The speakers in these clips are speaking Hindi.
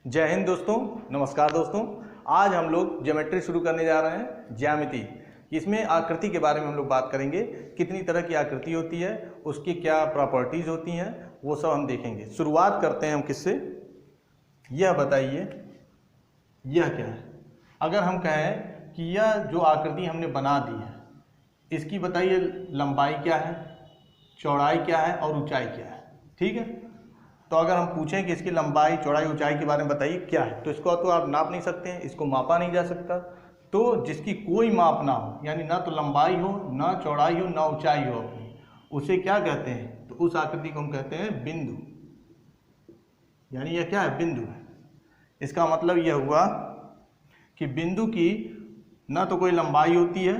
जय हिंद दोस्तों, नमस्कार दोस्तों। आज हम लोग ज्योमेट्री शुरू करने जा रहे हैं, ज्यामिति। इसमें आकृति के बारे में हम लोग बात करेंगे। कितनी तरह की आकृति होती है, उसकी क्या प्रॉपर्टीज होती हैं, वो सब हम देखेंगे। शुरुआत करते हैं हम किससे। यह बताइए, यह क्या है। अगर हम कहें कि यह जो आकृति हमने बना दी है, इसकी बताइए लंबाई क्या है, चौड़ाई क्या है और ऊंचाई क्या है। ठीक है, तो अगर हम पूछें कि इसकी लंबाई, चौड़ाई, ऊंचाई के बारे में बताइए क्या है, तो इसको तो आप नाप नहीं सकते हैं, इसको मापा नहीं जा सकता। तो जिसकी कोई माप ना हो, यानी ना तो लंबाई हो, ना चौड़ाई हो, ना ऊंचाई हो अपनी, उसे क्या कहते हैं, तो उस आकृति को हम कहते हैं बिंदु। यानी यह क्या है, बिंदु है। इसका मतलब यह हुआ कि बिंदु की ना तो कोई लंबाई होती है,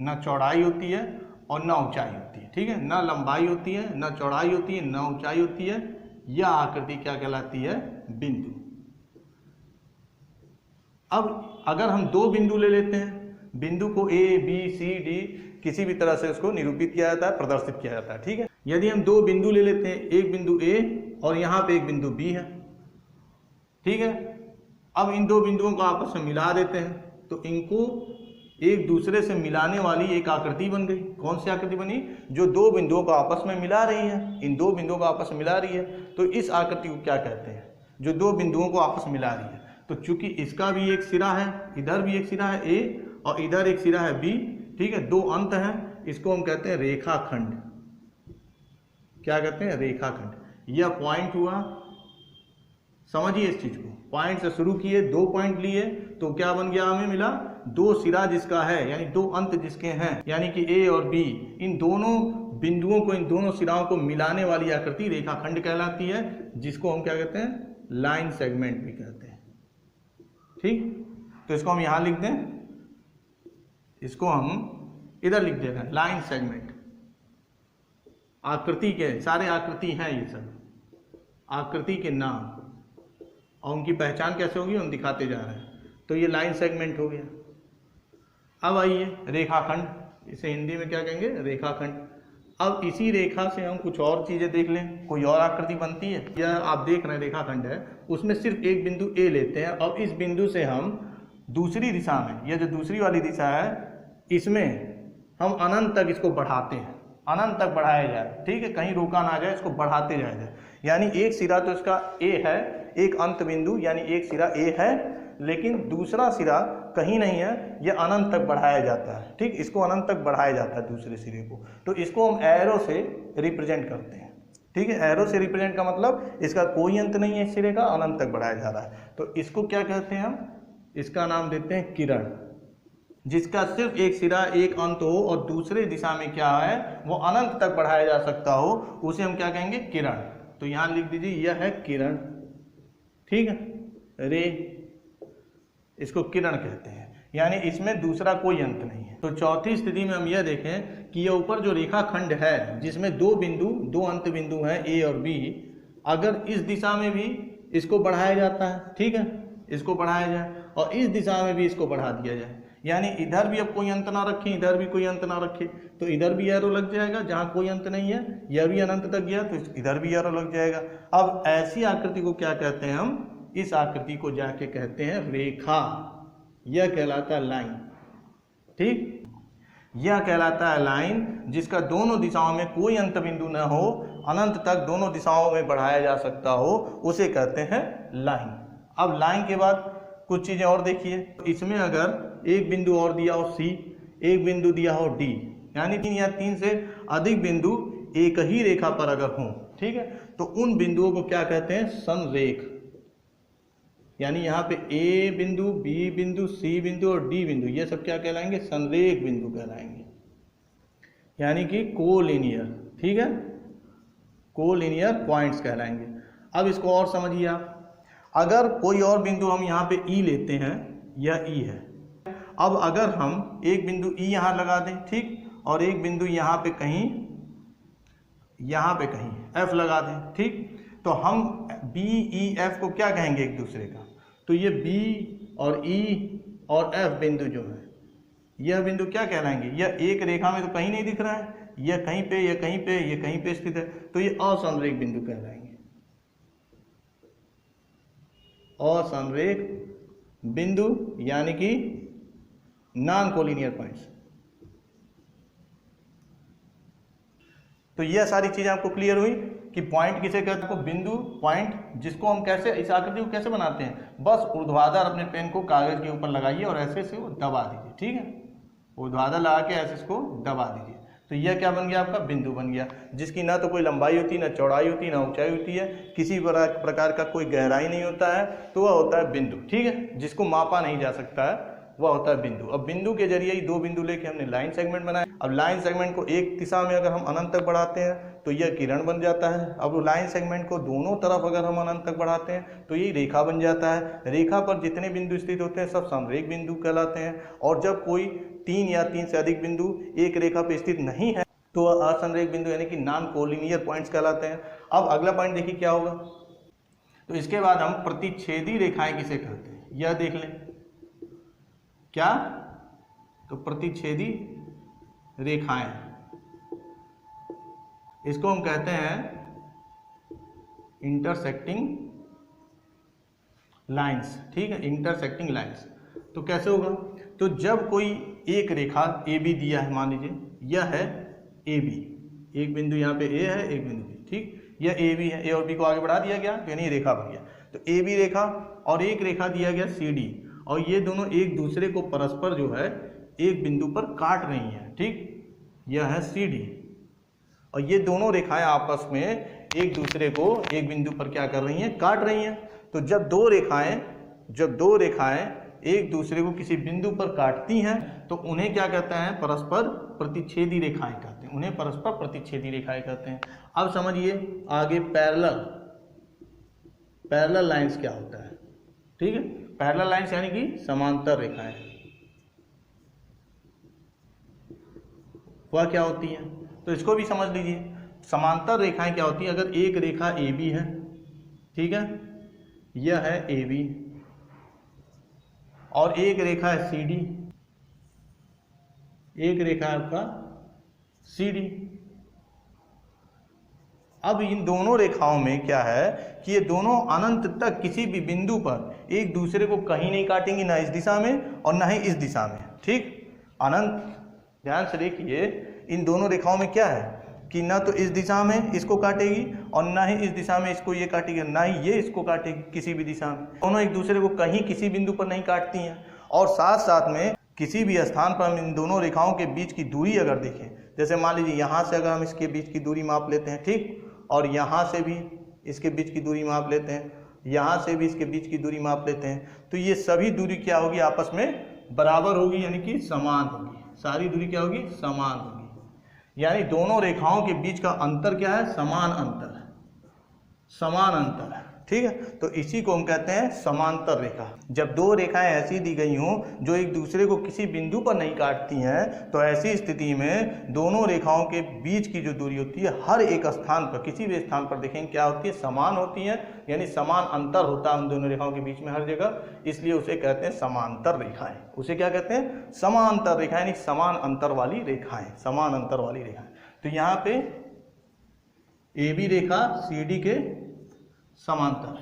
ना चौड़ाई होती है और ना ऊंचाई होती है। ठीक है, ना लंबाई होती है, ना चौड़ाई होती है, ना ऊंचाई होती है। यह आकृति क्या कहलाती है, बिंदु। अब अगर हम दो बिंदु ले लेते हैं, बिंदु को ए, बी, सी, डी किसी भी तरह से उसको निरूपित किया जाता है, प्रदर्शित किया जाता है। ठीक है, यदि हम दो बिंदु ले लेते हैं, एक बिंदु ए और यहां पे एक बिंदु बी है। ठीक है, अब इन दो बिंदुओं को आपस में मिला देते हैं, तो इनको एक दूसरे से मिलाने वाली एक आकृति बन गई। कौन सी आकृति बनी, जो दो बिंदुओं को आपस में मिला रही है। इन दो बिंदुओं को आपस में मिला रही है, तो इस आकृति को क्या कहते हैं, जो दो बिंदुओं को आपस में मिला रही है। तो चूंकि इसका भी एक सिरा है, इधर भी एक सिरा है ए और इधर एक सिरा है बी, ठीक है, दो अंत हैं, इसको हम कहते हैं रेखाखंड। क्या कहते हैं, रेखाखंड। यह पॉइंट हुआ, समझिए इस चीज को। पॉइंट से शुरू किए, दो पॉइंट लिए, तो क्या बन गया, हमें मिला दो सिरा जिसका है, यानी दो अंत जिसके हैं, यानी कि ए और बी, इन दोनों बिंदुओं को, इन दोनों सिराओं को मिलाने वाली आकृति रेखाखंड कहलाती है, जिसको हम क्या कहते हैं, लाइन सेगमेंट भी कहते हैं। ठीक, तो इसको हम यहां लिख दें, इसको हम इधर लिख दे रहे हैं, लाइन सेगमेंट। आकृति के सारे आकृति हैं, ये सब आकृति के नाम और उनकी पहचान कैसे होगी हम दिखाते जा रहे हैं। तो ये लाइन सेगमेंट हो गया। अब आइए रेखाखंड, इसे हिंदी में क्या कहेंगे, रेखाखंड। अब इसी रेखा से हम कुछ और चीजें देख लें, कोई और आकृति बनती है। यह आप देख रहे हैं रेखाखंड है, उसमें सिर्फ एक बिंदु ए लेते हैं और इस बिंदु से हम दूसरी दिशा में, यह जो दूसरी वाली दिशा है, इसमें हम अनंत तक इसको बढ़ाते हैं, अनंत तक बढ़ाया जाए। ठीक है, कहीं रोका ना जाए, इसको बढ़ाते जाए। यानी एक सिरा तो इसका ए है, एक अंत बिंदु यानी एक सिरा ए है, लेकिन दूसरा सिरा कहीं नहीं है, यह अनंत तक बढ़ाया जाता है। ठीक, इसको अनंत तक बढ़ाया जाता है दूसरे सिरे को, तो इसको हम एरो से रिप्रेजेंट करते हैं। ठीक है, एरो से रिप्रेजेंट का मतलब इसका कोई अंत नहीं है, इस सिरे का अनंत तक बढ़ाया जा रहा है, तो इसको क्या कहते हैं हम, इसका नाम देते हैं किरण। जिसका सिर्फ एक सिरा, एक अंत हो और दूसरे दिशा में क्या है, वो अनंत तक बढ़ाया जा सकता हो, उसे हम क्या कहेंगे, किरण। तो यहां लिख दीजिए, यह है किरण। ठीक है, रे, इसको किरण कहते हैं, यानी इसमें दूसरा कोई अंत नहीं है। तो चौथी स्थिति में हम यह देखें कि यह ऊपर जो रेखाखंड है, जिसमें दो बिंदु, दो अंत बिंदु हैं ए और बी, अगर इस दिशा में भी इसको बढ़ाया जाता है, ठीक है, इसको बढ़ाया जाए और इस दिशा में भी इसको बढ़ा दिया जाए, यानी इधर भी अब कोई अंत ना रखें, इधर भी कोई अंत ना रखे, तो इधर भी एरो लग जाएगा, जहां कोई अंत नहीं है, यह भी अनंत तक गया तो इधर भी एरो लग जाएगा। अब ऐसी आकृति को क्या कहते हैं हम, इस आकृति को जाके कहते हैं रेखा। यह कहलाता है लाइन। ठीक, यह कहलाता है लाइन, जिसका दोनों दिशाओं में कोई अंत बिंदु न हो, अनंत तक दोनों दिशाओं में बढ़ाया जा सकता हो, उसे कहते हैं लाइन। अब लाइन के बाद कुछ चीजें और देखिए। इसमें अगर एक बिंदु और दिया हो सी, एक बिंदु दिया हो डी, यानी 3 या 3 से अधिक बिंदु एक ही रेखा पर अगर हों, ठीक है, तो उन बिंदुओं को क्या कहते हैं, संरेख। यानी यहाँ पे ए बिंदु, बी बिंदु, सी बिंदु और डी बिंदु, ये सब क्या कहलाएंगे, संरेख बिंदु कहलाएंगे, यानी कि कोलिनियर। ठीक है, कोलिनियर पॉइंट्स कहलाएंगे। अब इसको और समझिए आप, अगर कोई और बिंदु हम यहाँ पे ई लेते हैं, यह ई है। अब अगर हम एक बिंदु ई यहाँ लगा दें, ठीक, और एक बिंदु यहाँ पे कहीं एफ लगा दें, ठीक, तो हम बी ई एफ को क्या कहेंगे एक दूसरे का, तो ये बी और ई और एफ बिंदु जो है, यह बिंदु क्या कहलाएंगे, यह एक रेखा में तो कहीं नहीं दिख रहा है, यह कहीं पे, यह कहीं पे, यह कहीं पे स्थित है, तो ये असंरेख बिंदु कहलाएंगे। असंरेख बिंदु यानी कि नॉन कोलिनियर पॉइंट्स। तो यह सारी चीजें आपको क्लियर हुई कि पॉइंट किसे कहते हैं, बिंदु पॉइंट, जिसको हम कैसे इस आकृति को कैसे बनाते हैं, बस ऊर्ध्वाधर अपने पेन को कागज के ऊपर लगाइए और ऐसे से वो दबा दीजिए। ठीक है, ऊर्ध्वाधर लगा के ऐसे इसको दबा दीजिए, तो यह क्या बन गया, आपका बिंदु बन गया, जिसकी ना तो कोई लंबाई होती है, ना चौड़ाई होती है, ना ऊंचाई होती है, किसी प्रकार का कोई गहराई नहीं होता है, तो वह होता है बिंदु। ठीक है, जिसको मापा नहीं जा सकता है वह होता है बिंदु। अब बिंदु के जरिए ही दो बिंदु लेके हमने लाइन सेगमेंट बनाया। अब लाइन सेगमेंट को एक दिशा में अगर हम अनंत तक बढ़ाते हैं तो यह किरण बन जाता है। अब लाइन सेगमेंट को दोनों तरफ अगर हम अनंत तक बढ़ाते हैं तो ये रेखा बन जाता है। रेखा पर जितने बिंदु स्थित होते हैं सब संरेख बिंदु कहलाते हैं। और जब कोई 3 या 3 से अधिक बिंदु एक रेखा पर स्थित नहीं है तो वह असंरेख बिंदु यानी कि नॉन कोलिनियर पॉइंट्स कहलाते हैं। अब अगला पॉइंट देखिए क्या होगा। तो इसके बाद हम प्रतिच्छेदी रेखाएं किसे कहते हैं, यह देख लें। क्या, तो प्रतिच्छेदी रेखाएं, इसको हम कहते हैं इंटरसेक्टिंग लाइंस। ठीक है, इंटरसेक्टिंग लाइंस। तो कैसे होगा, तो जब कोई एक रेखा ए बी दिया है, मान लीजिए यह है ए बी, एक बिंदु यहाँ पे ए है, एक बिंदु बी, ठीक, यह ए बी है, ए और बी को आगे बढ़ा दिया गया यानी रेखा बन गया। तो ए बी रेखा और एक रेखा दिया गया सी डी, और ये दोनों एक दूसरे को परस्पर जो है एक बिंदु पर काट रही हैं। ठीक, यह है सी डी, और ये दोनों रेखाएं आपस में एक दूसरे को एक बिंदु पर क्या कर रही हैं, काट रही हैं। तो जब दो रेखाएं एक दूसरे को किसी बिंदु पर काटती हैं तो उन्हें क्या कहते हैं, परस्पर प्रतिच्छेदी रेखाएं कहते हैं, उन्हें परस्पर प्रतिच्छेदी रेखाएं कहते हैं। अब समझिए आगे पैरेलल लाइंस क्या होता है। ठीक है, पैरेलल लाइंस यानी कि समांतर रेखाएं, वह क्या होती हैं, तो इसको भी समझ लीजिए। समांतर रेखाएं क्या होती है, अगर एक रेखा ए बी है, ठीक है, यह है ए बी, और एक रेखा है सी डी, एक रेखा है आपका सी डी। अब इन दोनों रेखाओं में क्या है कि ये दोनों अनंत तक किसी भी बिंदु पर एक दूसरे को कहीं नहीं काटेंगी, ना इस दिशा में और ना ही इस दिशा में। ठीक, अनंत, ध्यान से देखिए, इन दोनों रेखाओं में क्या है कि ना तो इस दिशा में इसको काटेगी और ना ही इस दिशा में इसको ये काटेगी, ना ही ये इसको काटेगी किसी भी दिशा में। दोनों एक दूसरे को कहीं किसी बिंदु पर नहीं काटती हैं। और साथ साथ में किसी भी स्थान पर हम इन दोनों रेखाओं के बीच की दूरी अगर देखें, जैसे मान लीजिए यहाँ से अगर हम इसके बीच की दूरी माप लेते हैं, ठीक, और यहाँ से भी इसके बीच की दूरी माप लेते हैं, यहाँ से भी इसके बीच की दूरी माप लेते हैं, तो ये सभी दूरी क्या होगी, आपस में बराबर होगी, यानी कि समान होगी। सारी दूरी क्या होगी, समान होगी, यानी दोनों रेखाओं के बीच का अंतर क्या है, समान अंतर है, समान अंतर है। ठीक है, तो इसी को हम कहते हैं समांतर रेखा। जब दो रेखाएं ऐसी दी गई हों जो एक दूसरे को किसी बिंदु पर नहीं काटती हैं, तो ऐसी स्थिति में दोनों रेखाओं के बीच की जो दूरी होती है हर एक स्थान पर, किसी भी स्थान पर देखेंगे क्या होती है, समान होती है, यानी समान अंतर होता है उन दोनों रेखाओं के बीच में हर जगह, इसलिए उसे कहते हैं समांतर रेखाएं। उसे क्या कहते हैं, समांतर रेखाएं, यानी समान अंतर वाली रेखाएं, समान अंतर वाली रेखाएं। तो यहाँ पे A B Rekha C D के समांतर,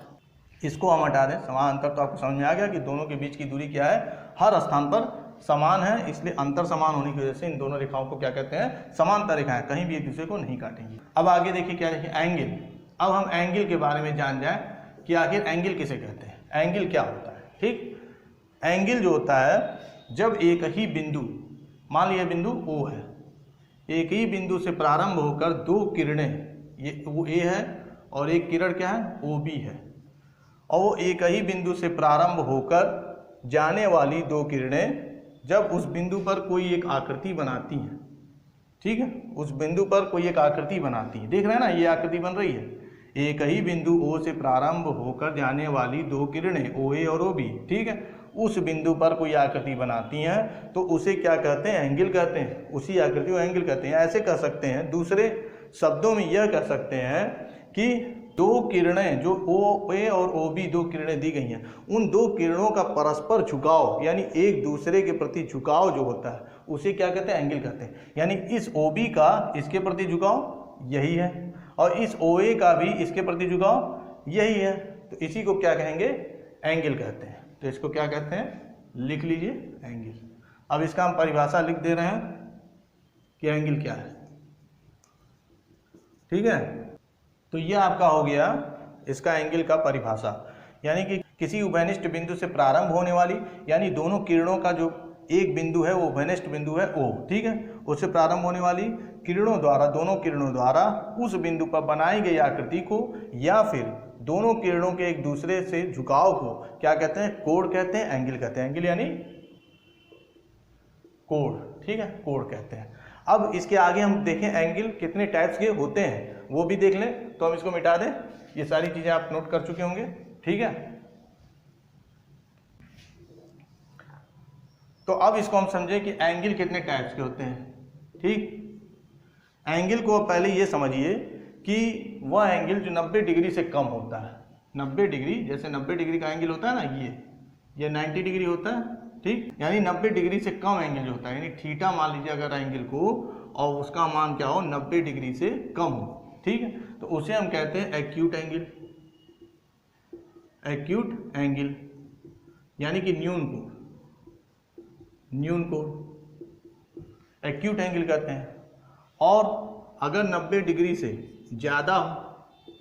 इसको हम हटा दें, समान अंतर, तो आपको समझ में आ गया कि दोनों के बीच की दूरी क्या है, हर स्थान पर समान है, इसलिए अंतर समान होने की वजह से इन दोनों रेखाओं को क्या कहते हैं, समांतर रेखाएं, कहीं भी एक दूसरे को नहीं काटेंगी। अब आगे देखिए क्या, देखिए एंगल। अब हम एंगल के बारे में जान जाए कि आखिर एंगल किसे कहते हैं, एंगल क्या होता है। ठीक, एंगल जो होता है जब एक ही बिंदु, मान लिया बिंदु O है, एक ही बिंदु से प्रारंभ होकर दो किरणें, ये वो A है और एक किरण क्या है, OB है, और वो एक ही बिंदु से प्रारंभ होकर जाने वाली दो किरणें जब उस बिंदु पर कोई एक आकृति बनाती हैं, ठीक है, उस बिंदु पर कोई एक आकृति बनाती है, देख रहे हैं ना, ये आकृति बन रही है, एक ही बिंदु O से प्रारंभ होकर जाने वाली दो किरणें OA और OB, ठीक है, उस बिंदु पर कोई आकृति बनाती हैं तो उसे क्या कहते हैं, एंगल कहते हैं, उसी आकृति को एंगल कहते हैं। ऐसे कह सकते हैं, दूसरे शब्दों में यह कह सकते हैं कि दो किरणें जो OA और OB दो किरणें दी गई हैं, उन दो किरणों का परस्पर झुकाव, यानी एक दूसरे के प्रति झुकाव जो होता है उसे क्या कहते हैं, एंगल कहते हैं। यानी इस OB का इसके प्रति झुकाव यही है और इस OA का भी इसके प्रति झुकाव यही है, तो इसी को क्या कहेंगे, एंगल कहते हैं। तो इसको क्या कहते हैं, लिख लीजिए एंगल। अब इसका हम परिभाषा लिख दे रहे हैं कि एंगल क्या है, ठीक है। तो ये आपका हो गया इसका एंगल का परिभाषा, यानी कि किसी उभयनिष्ठ बिंदु से प्रारंभ होने वाली, यानी दोनों किरणों का जो एक बिंदु है वो उभयनिष्ठ बिंदु है O, ठीक है, उससे प्रारंभ होने वाली किरणों द्वारा, दोनों किरणों द्वारा उस बिंदु पर बनाई गई आकृति को या फिर दोनों किरणों के एक दूसरे से झुकाव को क्या कहते हैं, कोण कहते हैं, एंगल कहते हैं। एंगल यानी कोण, ठीक है, कोण कहते हैं। अब इसके आगे हम देखें एंगल कितने टाइप्स के होते हैं वो भी देख लें, तो हम इसको मिटा दें। ये सारी चीजें आप नोट कर चुके होंगे, ठीक है। तो अब इसको हम समझें कि एंगल कितने टाइप्स के होते हैं, ठीक। एंगल को पहले ये समझिए कि वह एंगल जो 90 डिग्री से कम होता है, 90 डिग्री, जैसे 90 डिग्री का एंगल होता है ना, ये 90 डिग्री होता है, ठीक, यानी 90 डिग्री से कम एंगल जो होता है, यानी थीटा मान लीजिए अगर एंगल को, और उसका मान क्या हो, 90 डिग्री से कम हो, ठीक है, तो उसे हम कहते हैं एक्यूट एंगल, एक्यूट एंगल, यानी कि न्यून कोण, न्यून कोण एक्यूट एंगल कहते हैं। और अगर 90 डिग्री से ज़्यादा हो,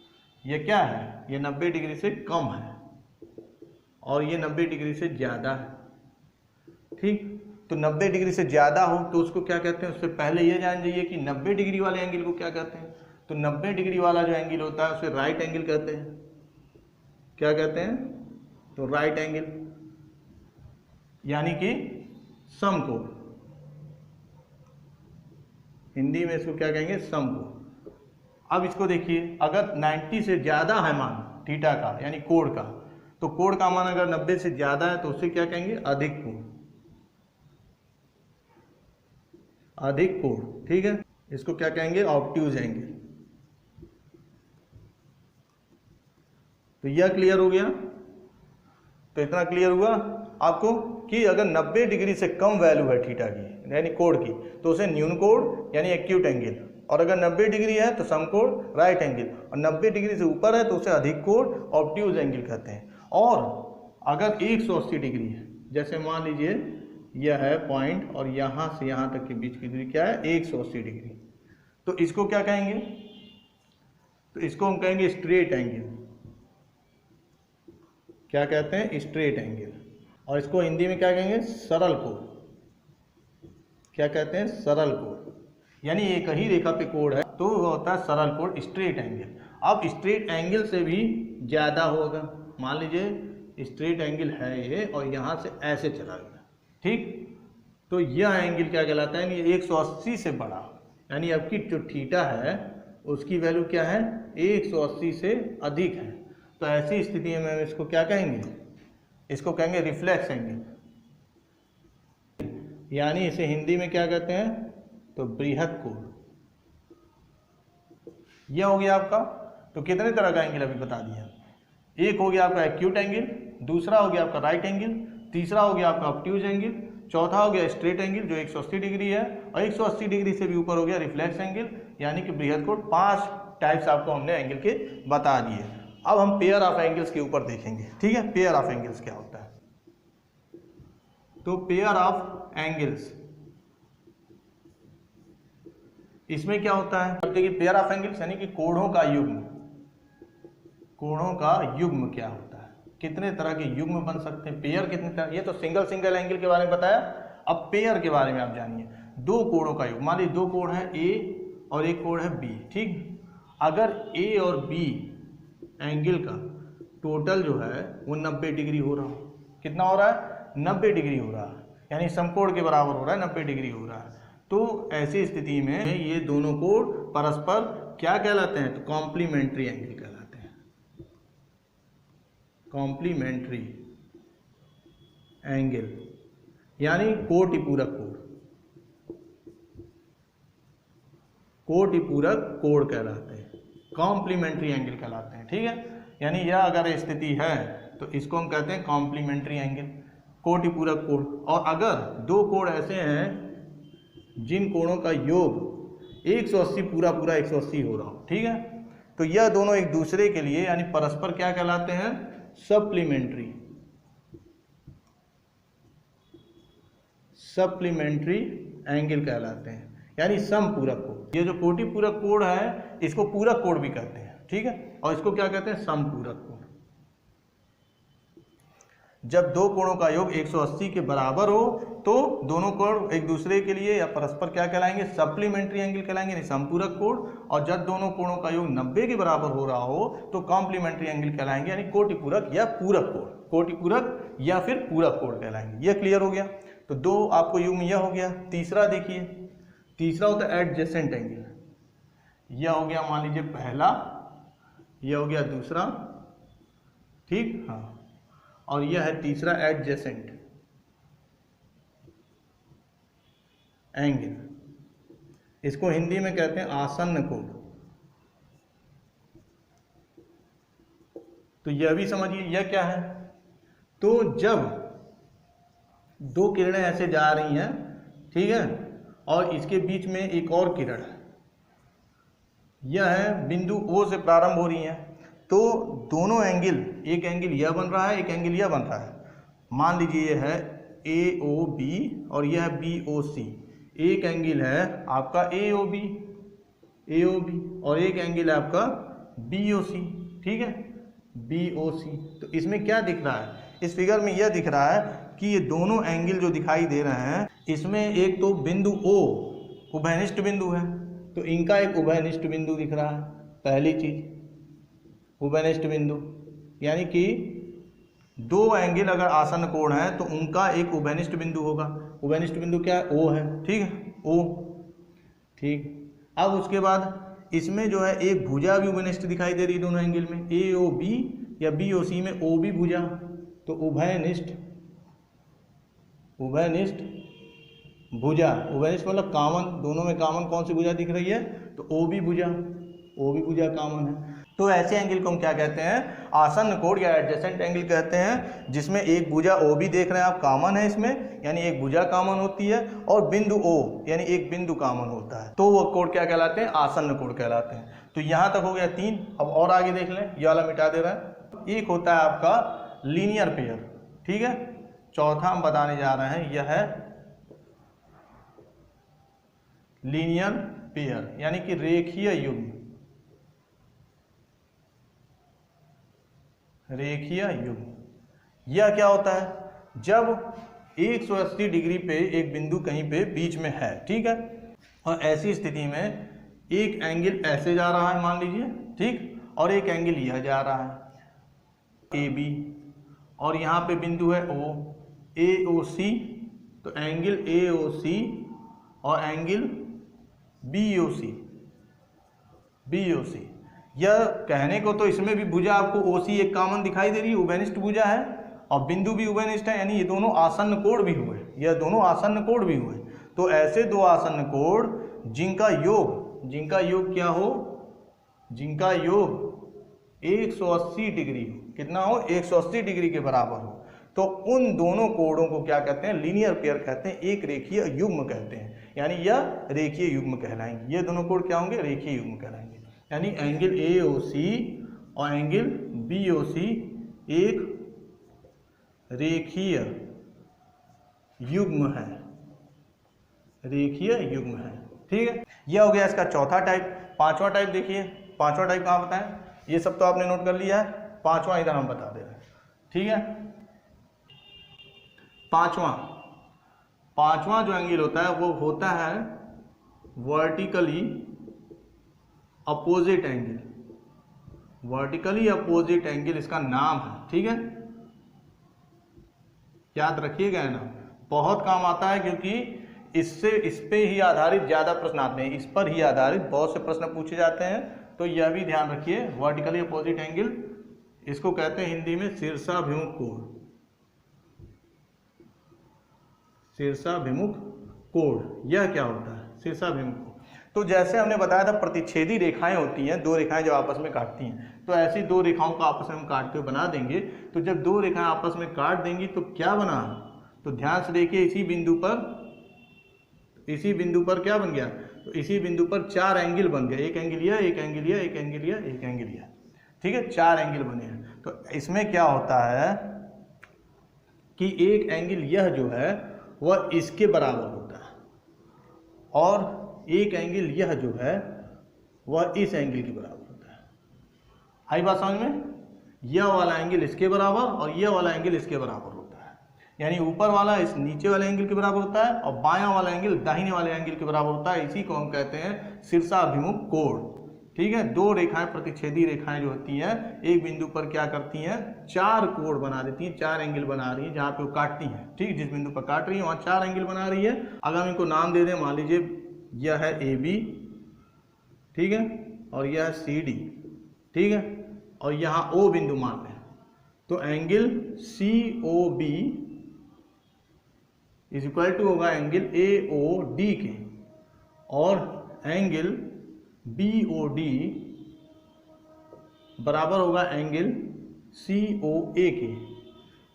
ये क्या है, ये 90 डिग्री से कम है और ये 90 डिग्री से ज़्यादा है, ठीक। तो 90 डिग्री से ज़्यादा हो तो उसको क्या कहते हैं, उससे पहले ये जान जाइए कि 90 डिग्री वाले एंगल को क्या कहते हैं। तो 90 डिग्री वाला जो एंगल होता है उसे राइट एंगल कहते हैं। क्या कहते हैं, तो राइट एंगल, यानी कि समकोण, हिंदी में इसको क्या कहेंगे, समकोण। अब इसको देखिए, अगर 90 से ज़्यादा है मान थीटा का, यानी कोण का, तो कोण का मान अगर 90 से ज़्यादा है तो उसे क्या कहेंगे, अधिक कोण, अधिक कोण, ठीक है। इसको क्या कहेंगे, ऑब्ट्यूज एंगल। तो यह क्लियर हो गया। तो इतना क्लियर हुआ आपको कि अगर 90 डिग्री से कम वैल्यू है थीटा की, यानी कोण की, तो उसे न्यून कोण यानी एक्यूट एंगल, और अगर 90 डिग्री है तो समकोण राइट एंगल, और 90 डिग्री से ऊपर है तो उसे अधिक कोण ऑब्ट्यूज एंगल कहते हैं। और अगर 180 डिग्री है, जैसे मान लीजिए यह है पॉइंट और यहाँ से यहाँ तक के बीच की दूरी क्या है, 180 डिग्री, तो इसको क्या कहेंगे, तो इसको हम कहेंगे स्ट्रेट एंगल। क्या कहते हैं, स्ट्रेट एंगल। और इसको हिंदी में क्या कहेंगे, सरल कोण। क्या कहते हैं, सरल कोण, यानी एक ही रेखा पे कोण है तो वो होता है सरल कोण, स्ट्रेट एंगल। अब स्ट्रेट एंगल से भी ज़्यादा होगा, मान लीजिए स्ट्रेट एंगल है ये और यहाँ से ऐसे चला गया, ठीक, तो यह एंगल क्या कहलाता है, 180 से बड़ा, यानी आपकी जो थीटा है उसकी वैल्यू क्या है, 180 से अधिक है। तो ऐसी स्थिति में हम इसको क्या कहेंगे, इसको कहेंगे रिफ्लेक्स एंगल, यानी इसे हिंदी में क्या कहते हैं, तो बृहद कोण। यह हो गया आपका। तो कितने तरह का एंगल अभी बता दिया, एक हो गया आपका एक्यूट एंगल, दूसरा हो गया आपका राइट एंगल, तीसरा हो गया आपका ऑब्ट्यूज एंगल, चौथा हो गया स्ट्रेट एंगल जो 180 डिग्री है, और 180 डिग्री से भी ऊपर हो गया रिफ्लेक्स एंगल यानी कि बृहद कोण। 5 टाइप्स आपको हमने एंगल के बता दिए। अब हम पेयर ऑफ एंगल्स के ऊपर देखेंगे, ठीक है, पेयर ऑफ एंगल्स क्या होता है। तो पेयर ऑफ एंगल्स, इसमें क्या होता है, देखिए पेयर ऑफ एंगल्स यानी कि कोणों का युग्म, कोणों का युग्म क्या होता है, कितने तरह के युग्म बन सकते हैं, पेयर कितने तरह। ये तो सिंगल एंगल के बारे में बताया, अब पेयर के बारे में आप जानिए। दो कोणों का युग्म, मान लीजिए दो कोण है ए और एक कोण है बी, ठीक। अगर ए और बी एंगल का टोटल जो है वो 90 डिग्री हो रहा हो, कितना हो रहा है, 90 डिग्री हो रहा है, यानी समकोण के बराबर हो रहा है, 90 डिग्री हो रहा है। तो ऐसी स्थिति में ये दोनों कोण परस्पर क्या कहलाते हैं, तो कॉम्प्लीमेंट्री एंगल कहलाते हैं, कॉम्प्लीमेंट्री एंगल, यानी कोटिपूरक कोण, कोटिपूरक कोण कहलाते हैं, कॉम्प्लीमेंट्री एंगल कहलाते हैं, ठीक है। यानी यह अगर स्थिति है तो इसको हम कहते हैं कॉम्प्लीमेंट्री एंगल, कोटिपूरक कोण। और अगर दो कोण ऐसे हैं जिन कोणों का योग 180 पूरा 180 हो रहा हो, ठीक है, तो यह दोनों एक दूसरे के लिए यानी परस्पर क्या कहलाते हैं, सप्लीमेंट्री, सप्लीमेंट्री एंगल कहलाते हैं, यानी समपूरक कोण। ये जो कोटि पूरक कोण है इसको पूरक कोण भी कहते हैं, ठीक है, और इसको क्या कहते हैं, समपूरक कोण। जब दो कोणों का योग 180 के बराबर हो तो दोनों कोण एक दूसरे के लिए या परस्पर क्या कहलाएंगे, सप्लीमेंट्री एंगल कहलाएंगे, यानी समपूरक कोण। और जब दोनों कोणों का योग 90 के बराबर हो रहा हो तो कॉम्प्लीमेंट्री एंगल कहलाएंगे, यानी कोटिपूरक या पूरक कोण, कोटिपूरक या फिर पूरक कोण कहलाएंगे। यह क्लियर हो गया। तो दो आपको युग्म यह हो गया। तीसरा देखिए, तीसरा होता है एडजेसेंट एंगल। यह हो गया मान लीजिए पहला, यह हो गया दूसरा, ठीक, हाँ, और यह है तीसरा एडजेसेंट एंगल। इसको हिंदी में कहते हैं आसन्न कोण। तो यह भी समझिए यह क्या है। तो जब दो किरणें ऐसे जा रही हैं, ठीक है, और इसके बीच में एक और किरण है, यह है बिंदु O से प्रारंभ हो रही है, तो दोनों एंगल, एक एंगल यह बन रहा है, एक एंगल यह बन रहा है। मान लीजिए यह है AOB और यह है BOC। एक एंगल है आपका AOB और एक एंगल है आपका BOC, ठीक है, BOC। तो इसमें क्या दिख रहा है, इस फिगर में यह दिख रहा है कि ये दोनों एंगल जो दिखाई दे रहे हैं, इसमें एक तो बिंदु O उभयनिष्ठ बिंदु है, तो इनका एक उभयनिष्ठ बिंदु दिख रहा है। पहली चीज उभयनिष्ठ बिंदु, यानी कि दो एंगल अगर आसन्न कोण है तो उनका एक उभयनिष्ठ बिंदु होगा। उभयनिष्ठ बिंदु क्या है, O है, ठीक है, O, ठीक। अब उसके बाद इसमें जो है एक भुजा भी उभयनिष्ठ दिखाई दे रही है दोनों एंगल में, AOB या BOC में OB भुजा, तो उभयनिष्ठ भुजा, उभयनिष्ठ मतलब कॉमन, दोनों में कॉमन कौन सी भुजा दिख रही है, तो OB भुजा कॉमन है। तो ऐसे एंगल को हम क्या कहते हैं, आसन्न कोण या एडजेसेंट एंगल कहते हैं, जिसमें एक भुजा OB देख रहे हैं आप, कॉमन है इसमें, यानी एक भुजा कॉमन होती है, और बिंदु O यानी एक बिंदु कॉमन होता है, तो वो कोण क्या कहलाते हैं, आसन्न कोण कहलाते हैं। तो यहाँ तक हो गया 3। अब और आगे देख लें, ये वाला मिटा दे रहा है। एक होता है आपका लीनियर पेयर, ठीक है। चौथा हम बताने जा रहे हैं, यह है लीनियर पेयर, यानी कि रेखीय युग्म। रेखीय युग्म यह क्या होता है, जब 180 डिग्री पे एक बिंदु कहीं पे बीच में है, ठीक है, और ऐसी स्थिति में एक एंगल ऐसे जा रहा है मान लीजिए, ठीक, और एक एंगल यह जा रहा है AB, और यहाँ पे बिंदु है O, AOC, तो एंगल AOC और एंगल BOC। यह कहने को तो इसमें भी भुजा आपको OC एक कॉमन दिखाई दे रही है, उभयनिष्ठ भुजा है, और बिंदु भी उभयनिष्ठ है, यानी ये दोनों आसन्न कोण भी हुए, यह दोनों आसन्न कोण भी हुए। तो ऐसे दो आसन्न कोण जिनका योग क्या हो, जिनका योग 180 डिग्री हो, कितना हो, 180 डिग्री के बराबर हो, तो उन दोनों कोणों को क्या कहते हैं, लीनियर पेयर कहते हैं, एक रेखीय युग्म कहते हैं, यानी यह रेखीय युग्म कहलाएंगे। ये दोनों कोण क्या होंगे, रेखीय युग्म कहलाएंगे, यानी एंगल AOC और एंगल BOC एक रेखीय युग्म है, ठीक है। यह हो गया इसका चौथा टाइप। पांचवा टाइप देखिए, पांचवा टाइप कहाँ बताएं, ये सब तो आपने नोट कर लिया है, पांचवा इधर हम बता दे रहे हैं, ठीक है। पांचवा जो एंगल होता है वो होता है वर्टिकली अपोजिट एंगल, इसका नाम है, ठीक है, याद रखिएगा ना, बहुत काम आता है, क्योंकि इस पे ही आधारित ज्यादा प्रश्न आते हैं, इस पर ही आधारित बहुत से प्रश्न पूछे जाते हैं, तो यह भी ध्यान रखिए। वर्टिकली अपोजिट एंगल, इसको कहते हैं हिंदी में शीर्षाभिमुख कोण। यह क्या होता है, शीर्षाभिमुख कोण। तो जैसे हमने बताया था प्रतिच्छेदी रेखाएं होती हैं, दो रेखाएं जब आपस में काटती हैं, तो ऐसी दो रेखाओं को आपस में हम काट के बना देंगे। तो जब दो रेखाएं आपस में काट देंगी तो क्या बना, तो ध्यान से देखिए, इसी बिंदु पर क्या बन गया, तो इसी बिंदु पर चार एंगल बन गए, एक एंगल यह, एक एंगल यह, एक एंगल यह, एक एंगल यह, ठीक है, चार एंगल बने हैं। तो इसमें क्या होता है कि एक एंगल यह जो है वह इसके बराबर होता है, और एक एंगल यह जो है वह इस एंगल के बराबर होता है। आई बात समझ में? यह वाला एंगल इसके बराबर और यह वाला एंगल इसके बराबर होता है, यानी ऊपर वाला इस नीचे वाले एंगल के बराबर होता है और बायां वाला एंगल दाहिने वाले एंगल के बराबर होता है। इसी को हम कहते हैं शीर्षाभिमुख कोण। ठीक है, दो रेखाएं प्रतिच्छेदी रेखाएं जो होती हैं एक बिंदु पर क्या करती हैं, चार कोण बना देती हैं, चार एंगल बना रही है जहां पे वो काटती हैं। ठीक, जिस बिंदु पर काट रही है वहां चार एंगल बना रही है। अगर हम इनको नाम दे दें, मान लीजिए यह है AB, ठीक है, और यह है CD, ठीक है, और यहाँ O बिंदु मान लें, तो angle COB is equal to होगा एंगल AOD के, और एंगल BOD बराबर होगा एंगल COA के।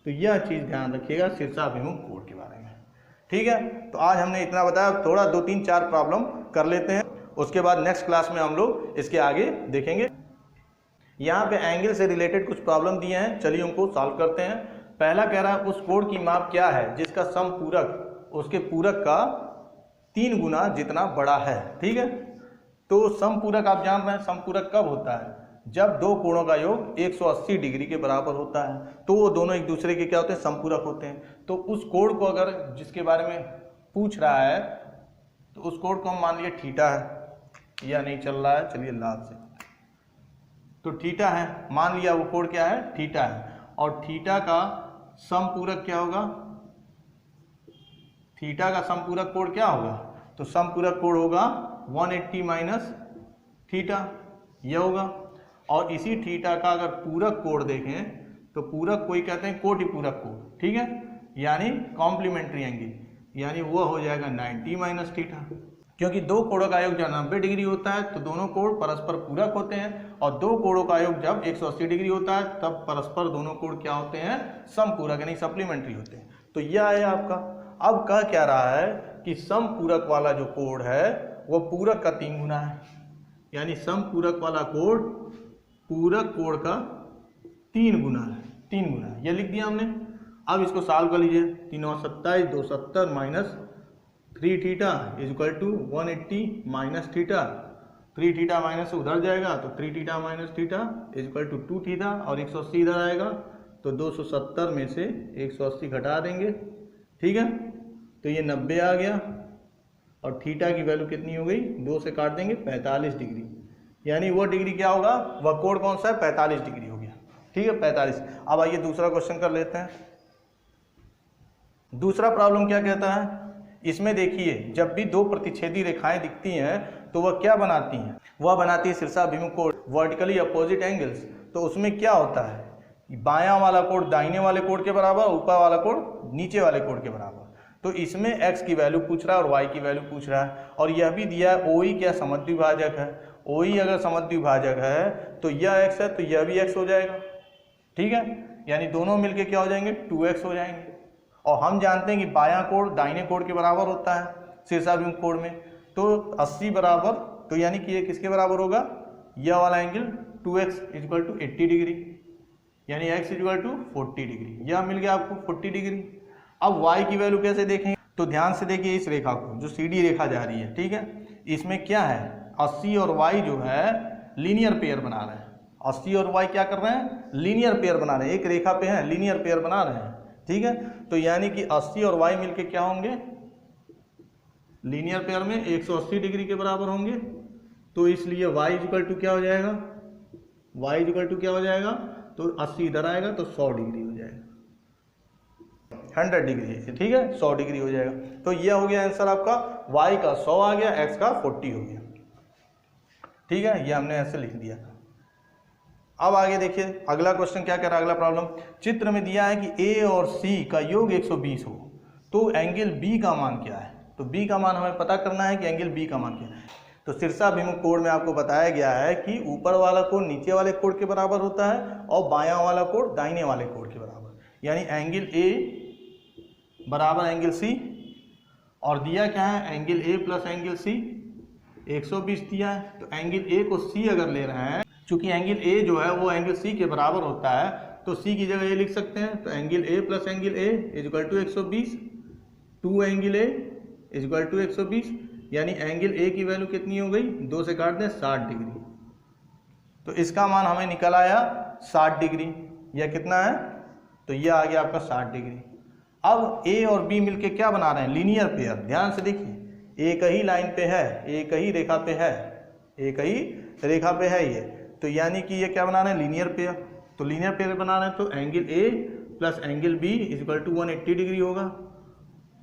तो यह चीज़ ध्यान रखिएगा शीर्षाभिमुख कोण के बारे में। ठीक है, तो आज हमने इतना बताया, थोड़ा 2 3 4 प्रॉब्लम कर लेते हैं, उसके बाद नेक्स्ट क्लास में हम लोग इसके आगे देखेंगे। यहाँ पे एंगल से रिलेटेड कुछ प्रॉब्लम दिए हैं, चलिए उनको सॉल्व करते हैं। पहला कह रहा है उस कोण की माप क्या है जिसका समपूरक उसके पूरक का 3 गुना जितना बड़ा है। ठीक है, तो समपूरक आप जान रहे हैं, समपूरक कब होता है, जब दो कोणों का योग 180 डिग्री के बराबर होता है, तो वो दोनों एक दूसरे के क्या होते हैं, समपूरक होते हैं। तो उस कोण को अगर जिसके बारे में पूछ रहा है तो उस कोण को हम मान लिया थीटा है, या नहीं चल रहा है, चलिए लाल से, तो थीटा है, मान लिया वो कोण क्या है, थीटा है। और थीटा का समपूरक क्या होगा, थीटा का समपूरक कोण क्या होगा, तो समपूरक कोण होगा 180 माइनस थीटा, यह होगा। और इसी थीटा का अगर पूरक कोण देखें तो पूरक कोई कहते हैं कोटि पूरक कोण, ठीक है, यानी कॉम्प्लीमेंट्री एंगल, यानी वो हो जाएगा 90 माइनस थीटा। क्योंकि दो कोणों का योग जब 90 डिग्री होता है तो दोनों कोण परस्पर पूरक होते हैं, और दो कोणों का योग जब 180 डिग्री होता है तब परस्पर दोनों कोण क्या होते हैं, समपूरक यानी सप्लीमेंट्री होते हैं। तो यह है आपका। अब कह क्या रहा है कि समपूरक वाला जो कोण है वो पूरक का 3 गुना है, यानी समपूरक वाला कोण पूरक कोण का 3 गुना है, 3 गुना है, यह लिख दिया हमने। अब इसको सॉल्व कर लीजिए, 3 और 27 270 minus 3 theta is equal to 180 minus theta, 3 theta minus उधर जाएगा तो 3 theta minus theta is equal to 2 theta, और 180 इधर आएगा तो 270 में से 180 घटा देंगे, ठीक है, तो ये 90 आ गया। और थीटा की वैल्यू कितनी हो गई, 2 से काट देंगे 45 डिग्री, यानी वो डिग्री क्या होगा, वह कोण कौन सा है, 45 डिग्री हो गया। ठीक है, 45। अब आइए दूसरा क्वेश्चन कर लेते हैं। दूसरा प्रॉब्लम क्या कहता है, इसमें देखिए जब भी दो प्रतिच्छेदी रेखाएं दिखती हैं तो वह क्या बनाती हैं, वह बनाती है शीर्षाभिमुख कोण, वर्टिकली अपोजिट एंगल्स। तो उसमें क्या होता है, बायां वाला कोण दाहिने वाले कोण के बराबर, ऊपर वाला कोण नीचे वाले कोण के बराबर। तो इसमें x की वैल्यू पूछ रहा है और y की वैल्यू पूछ रहा है, और यह भी दिया है OE क्या समद्विभाजक है। OE अगर समद्विभाजक है तो यह x है तो यह भी x हो जाएगा, ठीक है, यानी दोनों मिलके क्या हो जाएंगे, 2x हो जाएंगे। और हम जानते हैं कि बायां कोण दाहिने कोण के बराबर होता है शीर्षाभिमुख कोण में, तो 80 बराबर, तो यानी कि ये किसके बराबर होगा, यह वाला angle 2x equal to 80 degree, यानी x इक्वल टू 40 डिग्री, यह मिल गया आपको 40 डिग्री। अब y की वैल्यू कैसे देखेंगे, तो ध्यान से देखिए इस रेखा को, जो CD रेखा जा रही है, ठीक है, इसमें क्या है, 80 और y जो है लीनियर पेयर बना रहे हैं। 80 और y क्या कर रहे हैं, लीनियर पेयर बना रहे हैं, एक रेखा पे हैं, लीनियर पेयर बना रहे हैं, ठीक है। तो यानी कि 80 और y मिलके क्या होंगे, लीनियर पेयर में 180 डिग्री के बराबर होंगे। तो इसलिए y इक्वल टू क्या हो जाएगा, y इक्वल टू क्या हो जाएगा, तो 80 इधर आएगा तो 100 डिग्री हो जाएगा, 100 डिग्री, ठीक है, 100 डिग्री हो जाएगा। तो यह हो गया आंसर आपका, y का 100 आ गया, x का 40 हो गया, ठीक है, ये हमने ऐसे लिख दिया। अब आगे देखिए अगला क्वेश्चन क्या कह रहा है, अगला प्रॉब्लम, चित्र में दिया है कि A और C का योग 120 हो, तो एंगल B का मान क्या है। तो B का मान हमें पता करना है कि एंगल B का मान क्या है। तो शीर्षाभिमुख कोण में आपको बताया गया है कि ऊपर वाला कोण नीचे वाले कोण के बराबर होता है और बायां वाला कोण दाहिने वाले कोण के बराबर, यानी एंगल A बराबर एंगल C, और दिया क्या है, angle A plus angle C 120 दिया है। तो एंगल A को C अगर ले रहे हैं, चूंकि एंगल A जो है वो एंगल C के बराबर होता है, तो C की जगह ये लिख सकते हैं, तो angle A plus angle A is equal to 120। 2 angle A equal to 120, यानी एंगल ए की वैल्यू कितनी हो गई, 2 से काट दें 60 डिग्री। तो इसका मान हमें निकल आया 60 डिग्री, यह कितना है, तो यह आ गया आपका 60 डिग्री। अब ए और बी मिलके क्या बना रहे हैं, लीनियर पेयर। ध्यान से देखिए, एक ही लाइन पे है, एक ही रेखा पे है, एक ही रेखा पे है ये, तो यानी कि ये क्या बना रहे हैं, लीनियर पेयर। तो लीनियर पेयर बना रहे हैं तो angle A plus angle B equal to 180 degree होगा,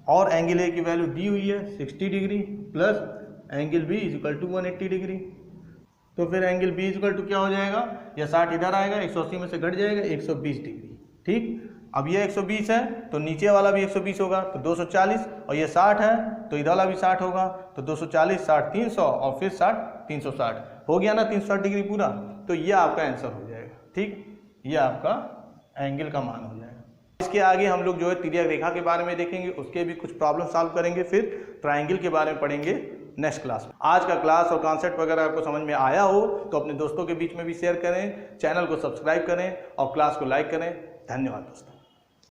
और एंगल ए की वैल्यू दी हुई है 60 degree plus angle B equal to 180 degree. तो फिर एंगल बी इक्वल टू क्या हो जाएगा, यह 60 इधर आएगा, 180 में से घट जाएगा 120 डिग्री। ठीक, अब ये 120 है तो नीचे वाला भी 120 होगा, तो 240, और ये 60 है तो इधर वाला भी 60 होगा, तो 240 60 300 और फिर 60 360 हो गया ना, 360 डिग्री पूरा। तो ये आपका आंसर हो जाएगा। ठीक, ये आपका एंगल का मान हो जाएगा। इसके आगे हम लोग जो है तिर्यक रेखा के बारे में देखेंगे, उसके भी कुछ प्रॉब्लम सॉल्व करेंगे, फिर ट्राइंगल के बारे में पढ़ेंगे नेक्स्ट क्लास में। आज का क्लास और कॉन्सेप्ट वगैरह आपको समझ में आया हो तो अपने दोस्तों के बीच में भी शेयर करें, चैनल को सब्सक्राइब करें और क्लास को लाइक करें। धन्यवाद दोस्तों।